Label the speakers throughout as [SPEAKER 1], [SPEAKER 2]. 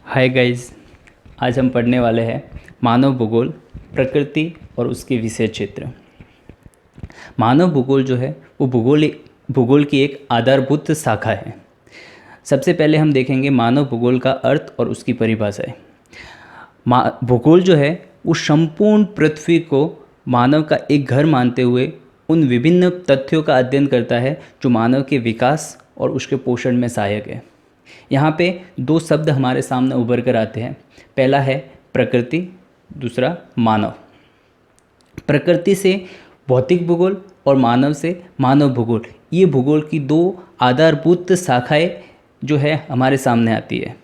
[SPEAKER 1] Hi guys, आज हम पढ़ने वाले हैं मानव भूगोल, प्रकृति और उसके विषय क्षेत्र। मानव भूगोल जो है वो भूगोल की एक आधारभूत शाखा है। सबसे पहले हम देखेंगे मानव भूगोल का अर्थ और उसकी परिभाषाएं। भूगोल जो है वो संपूर्ण पृथ्वी को मानव का एक घर मानते हुए उन विभिन्न तथ्यों का अध्ययन करता है जो मानव के विकास और उसके पोषण में सहायक है। यहाँ पे दो शब्द हमारे सामने उभर कर आते हैं। पहला है प्रकृति, दूसरा मानव। प्रकृति से भौतिक भूगोल और मानव से मानव भूगोल, ये भूगोल की दो आधारभूत शाखाएं जो है हमारे सामने आती है।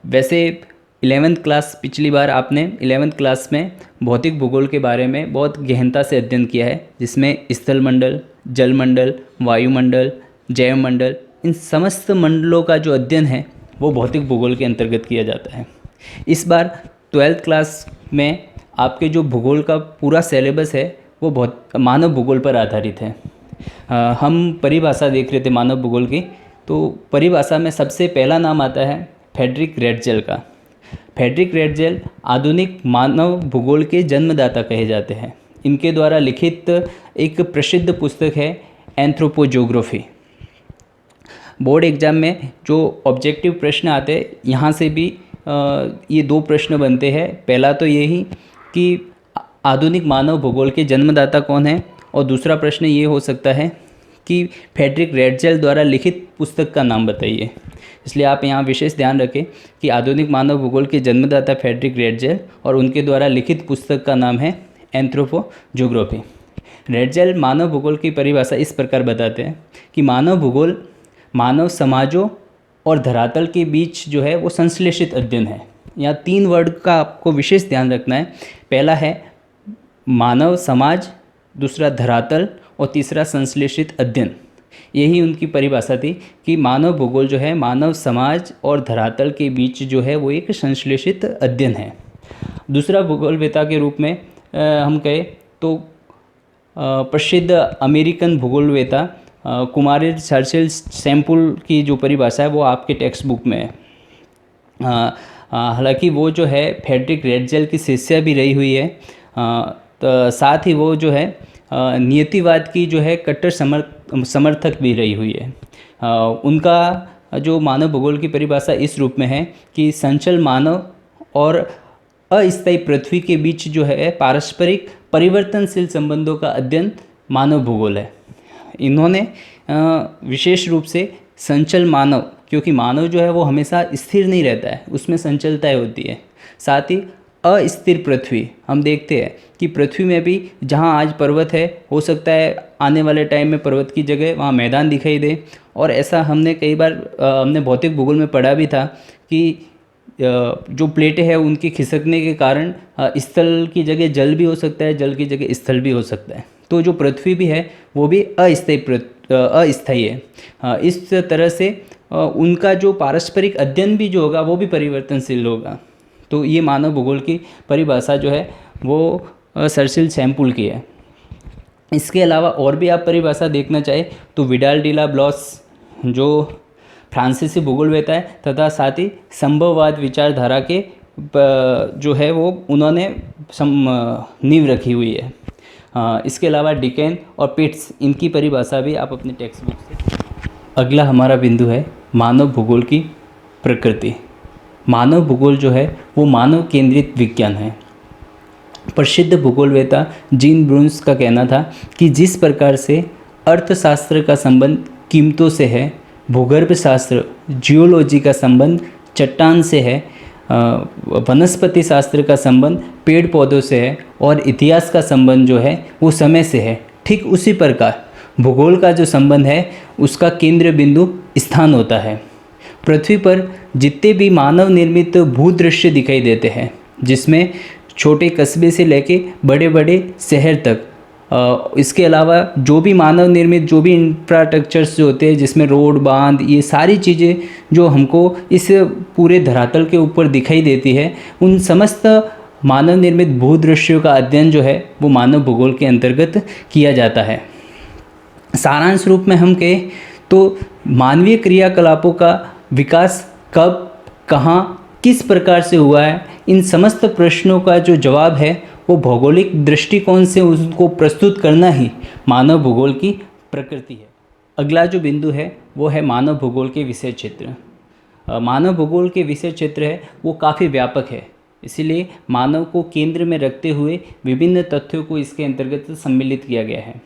[SPEAKER 1] वैसे 11th क्लास, पिछली बार आपने 11th क्लास में भौतिक भूगोल के बारे में बहुत गहनता से अध्ययन किया है, जिसमें स्थल मंडल, जल मंडल, वायुमंडल, जैव मंडल, इन समस्त मंडलों का जो अध्ययन है वो भौतिक भूगोल के अंतर्गत किया जाता है। इस बार 12th क्लास में आपके जो भूगोल का पूरा सिलेबस है वो मानव भूगोल पर आधारित है। हम परिभाषा देख रहे थे मानव भूगोल की, तो परिभाषा में सबसे पहला नाम आता है फ्रेडरिक रेटजेल का। फ्रेडरिक रेटजेल आधुनिक मानव भूगोल के जन्मदाता कहे जाते हैं। इनके द्वारा लिखित एक प्रसिद्ध पुस्तक है एंथ्रोपोजोग्राफी। बोर्ड एग्ज़ाम में जो ऑब्जेक्टिव प्रश्न आते हैं, यहाँ से भी ये दो प्रश्न बनते हैं। पहला तो यही कि आधुनिक मानव भूगोल के जन्मदाता कौन है, और दूसरा प्रश्न ये हो सकता है कि फ्रेडरिक रेटजेल द्वारा लिखित पुस्तक का नाम बताइए। इसलिए आप यहाँ विशेष ध्यान रखें कि आधुनिक मानव भूगोल के जन्मदाता फ्रेडरिक रेटजेल और उनके द्वारा लिखित पुस्तक का नाम है एंथ्रोपोजोग्राफी। रेटजेल मानव भूगोल की परिभाषा इस प्रकार बताते हैं कि मानव भूगोल मानव समाजों और धरातल के बीच जो है वो संश्लेषित अध्ययन है। यहाँ 3 वर्ड का आपको विशेष ध्यान रखना है। पहला है मानव समाज, दूसरा धरातल और तीसरा संश्लेषित अध्ययन। यही उनकी परिभाषा थी कि मानव भूगोल जो है मानव समाज और धरातल के बीच जो है वो एक संश्लेषित अध्ययन है। दूसरा भूगोलवेता के रूप में हम कहें तो प्रसिद्ध अमेरिकन भूगोलवेता कुमारिल चर्चिल सैम्पल की जो परिभाषा है वो आपके टेक्स्ट बुक में है। हालांकि वो जो है फ्रेडरिक रेटजेल की शिष्या भी रही हुई है, तो साथ ही वो जो है नियतिवाद की जो है कट्टर समर्थक भी रही हुई है। उनका जो मानव भूगोल की परिभाषा इस रूप में है कि संचल मानव और अस्थायी पृथ्वी के बीच जो है पारस्परिक परिवर्तनशील संबंधों का अध्ययन मानव भूगोल है। इन्होंने विशेष रूप से संचल मानव, क्योंकि मानव जो है वो हमेशा स्थिर नहीं रहता है, उसमें संचलताएं होती है। साथ ही अस्थिर पृथ्वी, हम देखते हैं कि पृथ्वी में भी जहां आज पर्वत है, हो सकता है आने वाले टाइम में पर्वत की जगह वहां मैदान दिखाई दे। और ऐसा हमने कई बार हमने भौतिक भूगोल में पढ़ा भी था कि जो प्लेटें हैं उनके खिसकने के कारण स्थल की जगह जल भी हो सकता है, जल की जगह स्थल भी हो सकता है। तो जो पृथ्वी भी है वो भी अस्थायी है। इस तरह से उनका जो पारस्परिक अध्ययन भी जो होगा वो भी परिवर्तनशील होगा। तो ये मानव भूगोल की परिभाषा जो है वो चर्चिल सैम्पल की है। इसके अलावा और भी आप परिभाषा देखना चाहे तो विडाल डी ला ब्लॉस जो फ्रांसीसी भूगोलवेता है तथा साथ ही संभववाद विचारधारा के जो है वो उन्होंने नींव रखी हुई है। इसके अलावा डिकेन और पिट्स, इनकी परिभाषा भी आप अपने टेक्स्ट बुक से। अगला हमारा बिंदु है मानव भूगोल की प्रकृति। मानव भूगोल जो है वो मानव केंद्रित विज्ञान है। प्रसिद्ध भूगोलवेता जीन ब्रून्स का कहना था कि जिस प्रकार से अर्थशास्त्र का संबंध कीमतों से है, भूगर्भ शास्त्र जियोलॉजी का संबंध चट्टान से है, वनस्पति शास्त्र का संबंध पेड़ पौधों से है और इतिहास का संबंध जो है वो समय से है, ठीक उसी प्रकार भूगोल का जो संबंध है उसका केंद्र बिंदु स्थान होता है। पृथ्वी पर जितने भी मानव निर्मित भूदृश्य दिखाई देते हैं, जिसमें छोटे कस्बे से लेके बड़े बड़े शहर तक, इसके अलावा जो भी मानव निर्मित जो भी इंफ्रास्ट्रक्चर्स जो होते हैं जिसमें रोड, बांध, ये सारी चीज़ें जो हमको इस पूरे धरातल के ऊपर दिखाई देती है, उन समस्त मानव निर्मित भूदृश्यों का अध्ययन जो है वो मानव भूगोल के अंतर्गत किया जाता है। सारांश रूप में हम कहें तो मानवीय क्रियाकलापों का विकास कब, कहाँ, किस प्रकार से हुआ है, इन समस्त प्रश्नों का जो जवाब है वो भौगोलिक दृष्टिकोण से उसको प्रस्तुत करना ही मानव भूगोल की प्रकृति है। अगला जो बिंदु है वो है मानव भूगोल के विषय क्षेत्र। मानव भूगोल के विषय क्षेत्र है वो काफ़ी व्यापक है, इसीलिए मानव को केंद्र में रखते हुए विभिन्न तथ्यों को इसके अंतर्गत सम्मिलित किया गया है।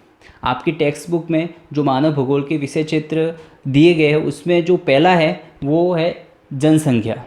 [SPEAKER 1] आपकी टेक्स्ट बुक में जो मानव भूगोल के विषय क्षेत्र दिए गए हैं उसमें जो पहला है वो है जनसंख्या।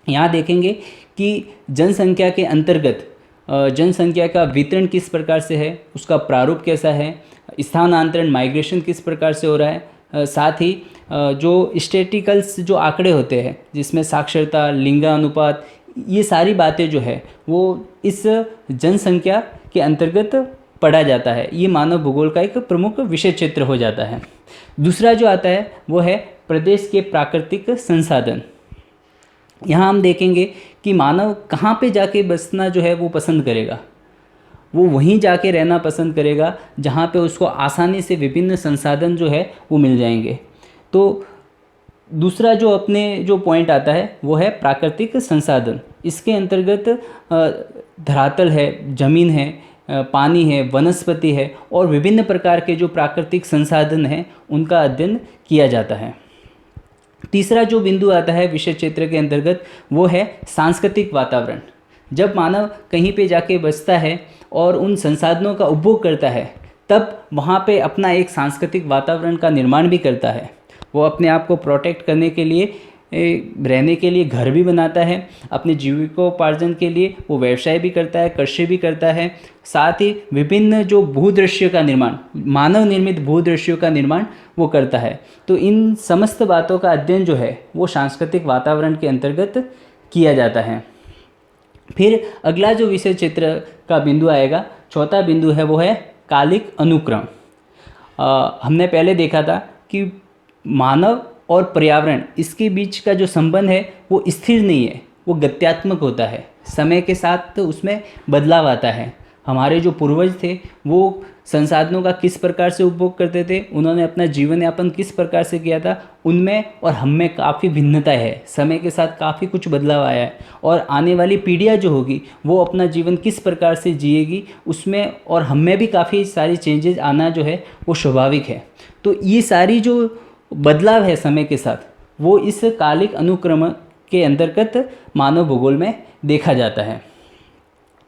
[SPEAKER 1] यहाँ देखेंगे कि जनसंख्या के अंतर्गत जनसंख्या का वितरण किस प्रकार से है, उसका प्रारूप कैसा है, स्थानांतरण माइग्रेशन किस प्रकार से हो रहा है, साथ ही जो स्टैटिकल्स जो आंकड़े होते हैं जिसमें साक्षरता, लिंगानुपात, ये सारी बातें जो है वो इस जनसंख्या के अंतर्गत पढ़ा जाता है। ये मानव भूगोल का एक प्रमुख विषय क्षेत्र हो जाता है। दूसरा जो आता है वो है प्रदेश के प्राकृतिक संसाधन। यहाँ हम देखेंगे कि मानव कहाँ पे जाके बसना जो है वो पसंद करेगा, वो वहीं जाके रहना पसंद करेगा जहाँ पे उसको आसानी से विभिन्न संसाधन जो है वो मिल जाएंगे। तो दूसरा जो अपने जो पॉइंट आता है वो है प्राकृतिक संसाधन। इसके अंतर्गत धरातल है, ज़मीन है, पानी है, वनस्पति है और विभिन्न प्रकार के जो प्राकृतिक संसाधन हैं उनका अध्ययन किया जाता है। तीसरा जो बिंदु आता है विषय क्षेत्र के अंतर्गत वो है सांस्कृतिक वातावरण। जब मानव कहीं पे जाके बसता है और उन संसाधनों का उपभोग करता है तब वहाँ पे अपना एक सांस्कृतिक वातावरण का निर्माण भी करता है। वो अपने आप को प्रोटेक्ट करने के लिए, रहने के लिए घर भी बनाता है, अपने जीविकोपार्जन के लिए वो व्यवसाय भी करता है, कृषि भी करता है, साथ ही विभिन्न जो भूदृश्यों का निर्माण, मानव निर्मित भूदृश्यों का निर्माण वो करता है। तो इन समस्त बातों का अध्ययन जो है वो सांस्कृतिक वातावरण के अंतर्गत किया जाता है। फिर अगला जो विषय क्षेत्र का बिंदु आएगा, चौथा बिंदु है वो है कालिक अनुक्रम। हमने पहले देखा था कि मानव और पर्यावरण इसके बीच का जो संबंध है वो स्थिर नहीं है, वो गत्यात्मक होता है। समय के साथ तो उसमें बदलाव आता है। हमारे जो पूर्वज थे वो संसाधनों का किस प्रकार से उपभोग करते थे, उन्होंने अपना जीवन यापन किस प्रकार से किया था, उनमें और हम में काफ़ी भिन्नता है। समय के साथ काफ़ी कुछ बदलाव आया है और आने वाली पीढ़ियाँ जो होगी वो अपना जीवन किस प्रकार से जिएगी उसमें और हम में भी काफ़ी सारी चेंजेस आना जो है वो स्वाभाविक है। तो ये सारी जो बदलाव है समय के साथ वो इस कालिक अनुक्रम के अंतर्गत मानव भूगोल में देखा जाता है।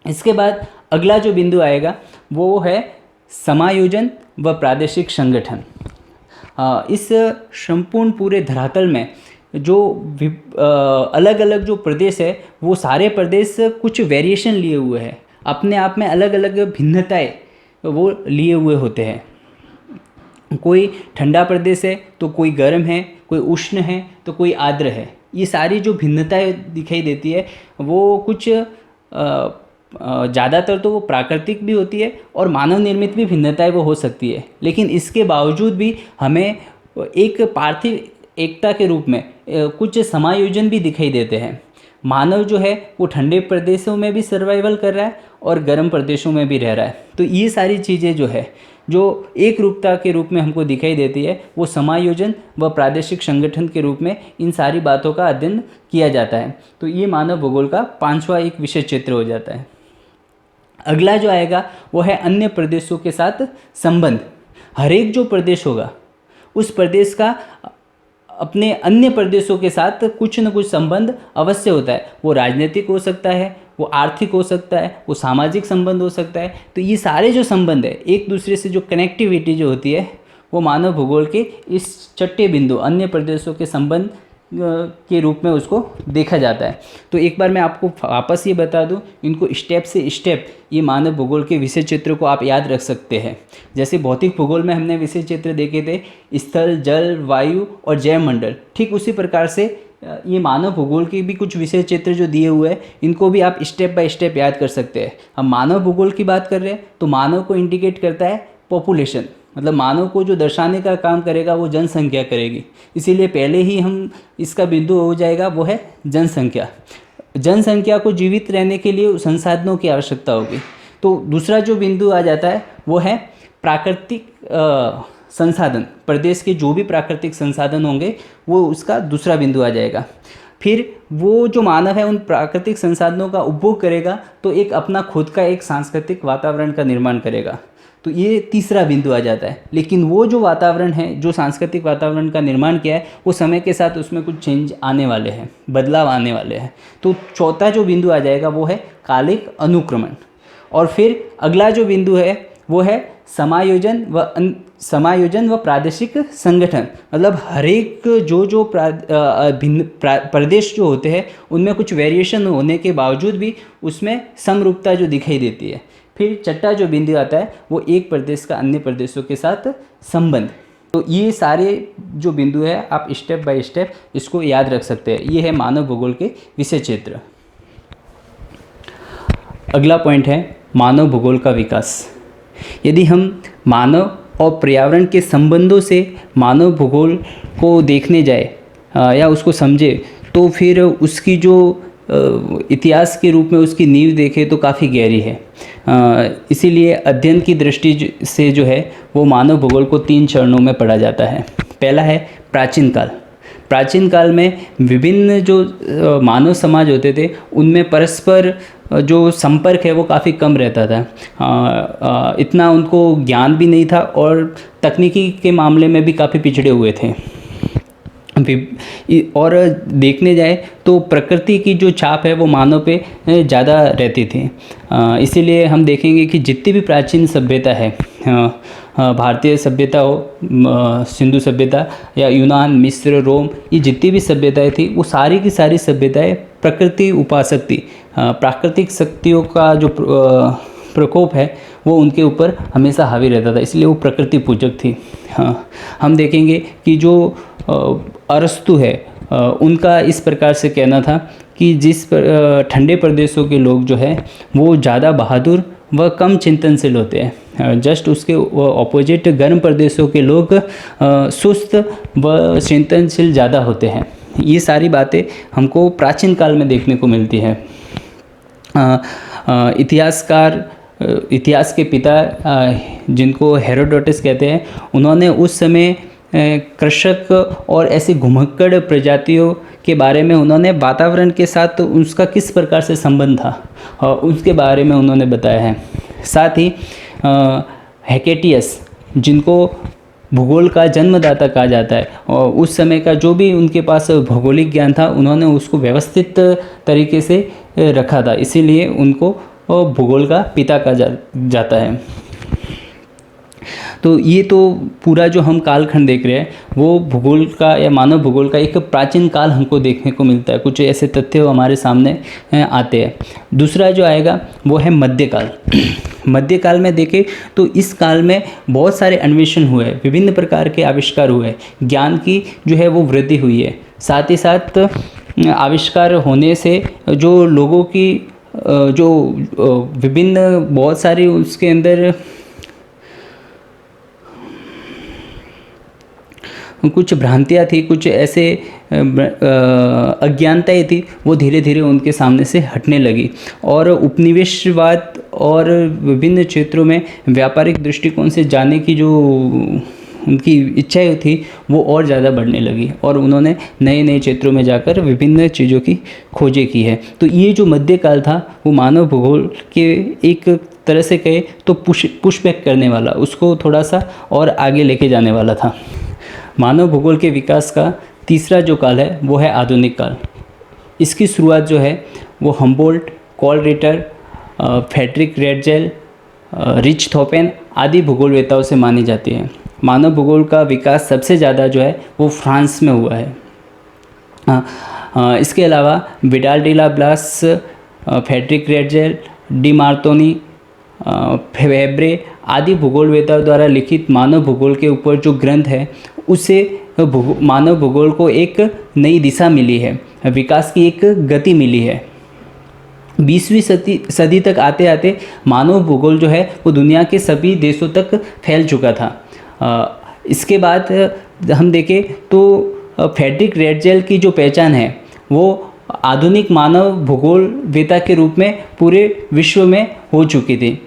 [SPEAKER 1] इसके बाद अगला जो बिंदु आएगा वो है समायोजन व प्रादेशिक संगठन। इस संपूर्ण पूरे धरातल में जो अलग अलग जो प्रदेश है वो सारे प्रदेश कुछ वेरिएशन लिए हुए हैं, अपने आप में अलग अलग भिन्नताएं वो लिए हुए होते हैं। कोई ठंडा प्रदेश है तो कोई गर्म है, कोई उष्ण है तो कोई आर्द्र है। ये सारी जो भिन्नताएं दिखाई देती है वो कुछ ज़्यादातर तो वो प्राकृतिक भी होती है और मानव निर्मित भी भिन्नताएं वो हो सकती है, लेकिन इसके बावजूद भी हमें एक पार्थिव एकता के रूप में कुछ समायोजन भी दिखाई देते हैं। मानव जो है वो ठंडे प्रदेशों में भी सर्वाइवल कर रहा है और गर्म प्रदेशों में भी रह रहा है। तो ये सारी चीज़ें जो है जो एक रूपता के रूप में हमको दिखाई देती है वो समायोजन व प्रादेशिक संगठन के रूप में इन सारी बातों का अध्ययन किया जाता है। तो ये मानव भूगोल का पांचवा एक विषय क्षेत्र हो जाता है। अगला जो आएगा वो है अन्य प्रदेशों के साथ संबंध। हर एक जो प्रदेश होगा उस प्रदेश का अपने अन्य प्रदेशों के साथ कुछ न कुछ संबंध अवश्य होता है। वो राजनीतिक हो सकता है, वो आर्थिक हो सकता है, वो सामाजिक संबंध हो सकता है। तो ये सारे जो संबंध है एक दूसरे से जो कनेक्टिविटी जो होती है वो मानव भूगोल के इस छठे बिंदु अन्य प्रदेशों के संबंध के रूप में उसको देखा जाता है। तो एक बार मैं आपको वापस ये बता दूं, इनको स्टेप से स्टेप ये मानव भूगोल के विषय क्षेत्र को आप याद रख सकते हैं। जैसे भौतिक भूगोल में हमने विषय क्षेत्र देखे थे स्थल, जल, वायु और जैवमंडल, ठीक उसी प्रकार से ये मानव भूगोल के भी कुछ विषय क्षेत्र जो दिए हुए हैं इनको भी आप स्टेप बाय स्टेप याद कर सकते हैं। हम मानव भूगोल की बात कर रहे हैं तो मानव को इंडिकेट करता है पॉपुलेशन, मतलब मानव को जो दर्शाने का काम करेगा वो जनसंख्या करेगी। इसीलिए पहले ही हम इसका बिंदु हो जाएगा वो है जनसंख्या। जनसंख्या को जीवित रहने के लिए संसाधनों की आवश्यकता होगी। तो दूसरा जो बिंदु आ जाता है वो है प्राकृतिक संसाधन, प्रदेश के जो भी प्राकृतिक संसाधन होंगे वो उसका दूसरा बिंदु आ जाएगा। फिर वो जो मानव है उन प्राकृतिक संसाधनों का उपभोग करेगा तो एक अपना खुद का एक सांस्कृतिक वातावरण का निर्माण करेगा, तो ये तीसरा बिंदु आ जाता है। लेकिन वो जो वातावरण है, जो सांस्कृतिक वातावरण का निर्माण किया है, वो समय के साथ उसमें कुछ चेंज आने वाले हैं, बदलाव आने वाले हैं। तो चौथा जो बिंदु आ जाएगा वो है कालिक अनुक्रमण। और फिर अगला जो बिंदु है वो है समायोजन व प्रादेशिक संगठन। मतलब हर एक जो भिन्न प्रदेश जो होते हैं उनमें कुछ वेरिएशन होने के बावजूद भी उसमें समरूपता जो दिखाई देती है। फिर छठा जो बिंदु आता है वो एक प्रदेश का अन्य प्रदेशों के साथ संबंध। तो ये सारे जो बिंदु है आप स्टेप बाय स्टेप इसको याद रख सकते हैं। ये है मानव भूगोल के विषय क्षेत्र। अगला पॉइंट है मानव भूगोल का विकास। यदि हम मानव और पर्यावरण के संबंधों से मानव भूगोल को देखने जाए या उसको समझे तो फिर उसकी जो इतिहास के रूप में उसकी नींव देखें तो काफ़ी गहरी है। इसीलिए अध्ययन की दृष्टि से जो है वो मानव भूगोल को 3 चरणों में पढ़ा जाता है। पहला है प्राचीन काल। प्राचीन काल में विभिन्न जो मानव समाज होते थे उनमें परस्पर जो संपर्क है वो काफ़ी कम रहता था। इतना उनको ज्ञान भी नहीं था और तकनीकी के मामले में भी काफ़ी पिछड़े हुए थे। और देखने जाए तो प्रकृति की जो छाप है वो मानव पे ज़्यादा रहती थी। इसीलिए हम देखेंगे कि जितनी भी प्राचीन सभ्यता है, भारतीय सभ्यता हो, सिंधु सभ्यता या यूनान, मिस्र, रोम, ये जितनी भी सभ्यताएं थी वो सारी की सारी सभ्यताएं प्रकृति उपासक थी। प्राकृतिक शक्तियों का जो प्रकोप है वो उनके ऊपर हमेशा हावी रहता था, इसलिए वो प्रकृति पूजक थी। हम देखेंगे कि जो अरस्तु है उनका इस प्रकार से कहना था कि जिस ठंडे प्रदेशों के लोग जो है वो ज़्यादा बहादुर व कम चिंतनशील होते हैं, जस्ट उसके ऑपोजिट गर्म प्रदेशों के लोग सुस्त व चिंतनशील ज़्यादा होते हैं। ये सारी बातें हमको प्राचीन काल में देखने को मिलती है। इतिहासकार, इतिहास के पिता जिनको हेरोडोटस कहते हैं, उन्होंने उस समय कृषक और ऐसी घुमक्कड़ प्रजातियों के बारे में उन्होंने वातावरण के साथ उसका किस प्रकार से संबंध था और उसके बारे में उन्होंने बताया है। साथ ही हेकेटियस, जिनको भूगोल का जन्मदाता कहा जाता है, और उस समय का जो भी उनके पास भौगोलिक ज्ञान था उन्होंने उसको व्यवस्थित तरीके से रखा था, इसीलिए उनको भूगोल का पिता कहा जाता है। तो ये तो पूरा जो हम कालखंड देख रहे हैं वो भूगोल का या मानव भूगोल का एक प्राचीन काल हमको देखने को मिलता है। कुछ ऐसे तथ्य हमारे सामने आते हैं। दूसरा जो आएगा वो है मध्यकाल। मध्यकाल में देखें तो इस काल में बहुत सारे अन्वेषण हुए, विभिन्न प्रकार के आविष्कार हुए, ज्ञान की जो है वो वृद्धि हुई है। साथ ही साथ आविष्कार होने से जो लोगों की जो विभिन्न बहुत सारी उसके अंदर कुछ भ्रांतियाँ थी, कुछ ऐसे अज्ञानताएँ थी, वो धीरे धीरे उनके सामने से हटने लगी और उपनिवेशवाद और विभिन्न क्षेत्रों में व्यापारिक दृष्टिकोण से जाने की जो उनकी इच्छाएं थी वो और ज़्यादा बढ़ने लगी और उन्होंने नए नए क्षेत्रों में जाकर विभिन्न चीज़ों की खोजें की है। तो ये जो मध्यकाल था वो मानव भूगोल के एक तरह से कहे तो पुशबैक करने वाला, उसको थोड़ा सा और आगे लेके जाने वाला था। मानव भूगोल के विकास का तीसरा जो काल है वो है आधुनिक काल। इसकी शुरुआत जो है वो Humboldt, Carl Ritter, Friedrich Ratzel, Richthofen आदि भूगोलवेताओं से मानी जाती है। मानव भूगोल का विकास सबसे ज़्यादा जो है वो फ्रांस में हुआ है। इसके अलावा विडाल डी ला ब्लास, फ्रेडरिक रेडजेल, डी मार्तोनी, फेब्रे आदि भूगोलवेताओं द्वारा लिखित मानव भूगोल के ऊपर जो ग्रंथ है उससे मानव भूगोल को एक नई दिशा मिली है, विकास की एक गति मिली है। 20वीं सदी तक आते आते मानव भूगोल जो है वो दुनिया के सभी देशों तक फैल चुका था। इसके बाद हम देखें तो फ्रेडरिक रेडजेल की जो पहचान है वो आधुनिक मानव भूगोलवेता के रूप में पूरे विश्व में हो चुकी थी।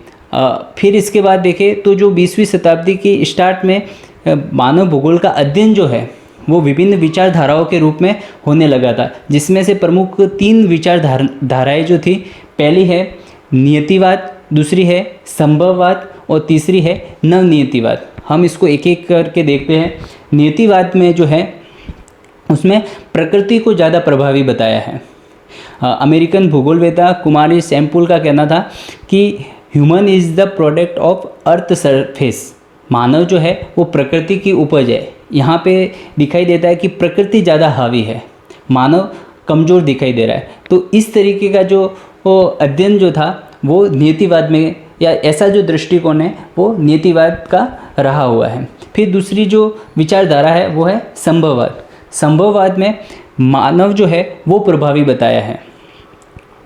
[SPEAKER 1] फिर इसके बाद देखें तो जो 20वीं शताब्दी की स्टार्ट में मानव भूगोल का अध्ययन जो है वो विभिन्न विचारधाराओं के रूप में होने लगा था, जिसमें से प्रमुख 3 विचारधाराएं जो थी, पहली है नियतिवाद, दूसरी है संभववाद और तीसरी है नवनियतिवाद। हम इसको एक एक करके देखते हैं। नियतिवाद में जो है उसमें प्रकृति को ज़्यादा प्रभावी बताया है। अमेरिकन भूगोलवेत्ता कुमारी सैम्पुल का कहना था कि human is the product of earth surface, मानव जो है वो प्रकृति की उपज है। यहाँ पे दिखाई देता है कि प्रकृति ज़्यादा हावी है, मानव कमज़ोर दिखाई दे रहा है। तो इस तरीके का जो अध्ययन जो था वो नियतिवाद में, या ऐसा जो दृष्टिकोण है वो नियतिवाद का रहा हुआ है। फिर दूसरी जो विचारधारा है वो है संभववाद। संभववाद में मानव जो है वो प्रभावी बताया है,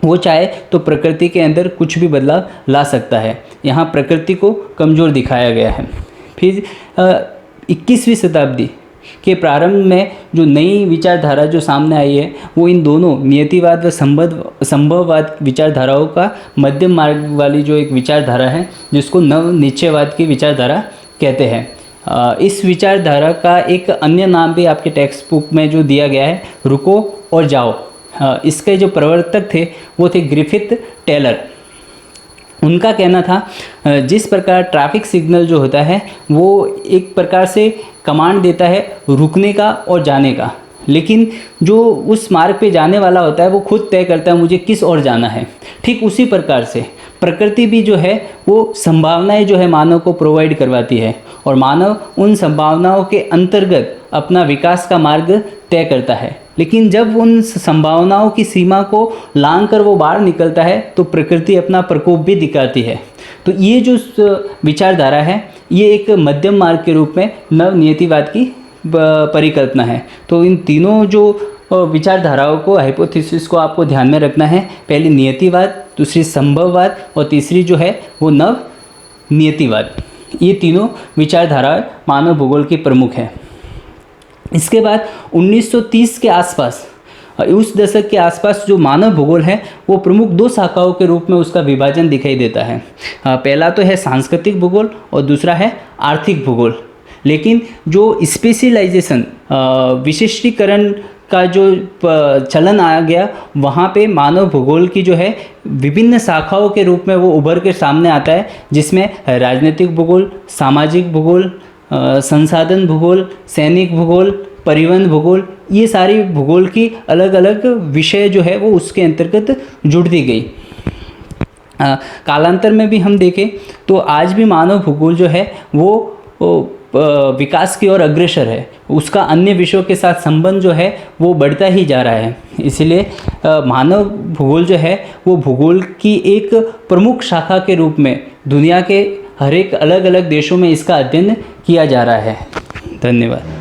[SPEAKER 1] वो चाहे तो प्रकृति के अंदर कुछ भी बदलाव ला सकता है। यहाँ प्रकृति को कमज़ोर दिखाया गया है। फिर 21वीं शताब्दी के प्रारंभ में जो नई विचारधारा जो सामने आई है वो इन दोनों नियतिवाद व संभववाद विचारधाराओं का मध्यम मार्ग वाली जो एक विचारधारा है, जिसको नवनिश्चयवाद की विचारधारा कहते हैं। इस विचारधारा का एक अन्य नाम भी आपके टेक्स्ट बुक में जो दिया गया है, रुको और जाओ। इसके जो प्रवर्तक थे वो थे ग्रिफिथ टेलर। उनका कहना था जिस प्रकार ट्रैफिक सिग्नल जो होता है वो एक प्रकार से कमांड देता है रुकने का और जाने का, लेकिन जो उस मार्ग पे जाने वाला होता है वो खुद तय करता है मुझे किस ओर जाना है। ठीक उसी प्रकार से प्रकृति भी जो है वो संभावनाएं जो है मानव को प्रोवाइड करवाती है, और मानव उन संभावनाओं के अंतर्गत अपना विकास का मार्ग तय करता है। लेकिन जब उन संभावनाओं की सीमा को लांघ कर वो बाहर निकलता है तो प्रकृति अपना प्रकोप भी दिखाती है। तो ये जो विचारधारा है ये एक मध्यम मार्ग के रूप में नवनियतिवाद की परिकल्पना है। तो इन तीनों जो विचारधाराओं को, हाइपोथेसिस को आपको ध्यान में रखना है। पहली नियतिवाद, दूसरी संभववाद और तीसरी जो है वो नवनियतिवाद। ये तीनों विचारधाराएं मानव भूगोल की प्रमुख है। इसके बाद 1930 के आसपास, उस दशक के आसपास जो मानव भूगोल है वो प्रमुख 2 शाखाओं के रूप में उसका विभाजन दिखाई देता है। पहला तो है सांस्कृतिक भूगोल और दूसरा है आर्थिक भूगोल। लेकिन जो स्पेशलाइजेशन, विशिष्टीकरण का जो चलन आ गया, वहाँ पे मानव भूगोल की जो है विभिन्न शाखाओं के रूप में वो उभर के सामने आता है, जिसमें राजनीतिक भूगोल, सामाजिक भूगोल, संसाधन भूगोल, सैनिक भूगोल, परिवहन भूगोल, ये सारी भूगोल की अलग अलग विषय जो है वो उसके अंतर्गत जुड़ती गई। कालांतर में भी हम देखें तो आज भी मानव भूगोल जो है वो विकास की ओर अग्रसर है। उसका अन्य विषयों के साथ संबंध जो है वो बढ़ता ही जा रहा है। इसलिए मानव भूगोल जो है वो भूगोल की एक प्रमुख शाखा के रूप में दुनिया के हर एक अलग अलग देशों में इसका अध्ययन किया जा रहा है। धन्यवाद।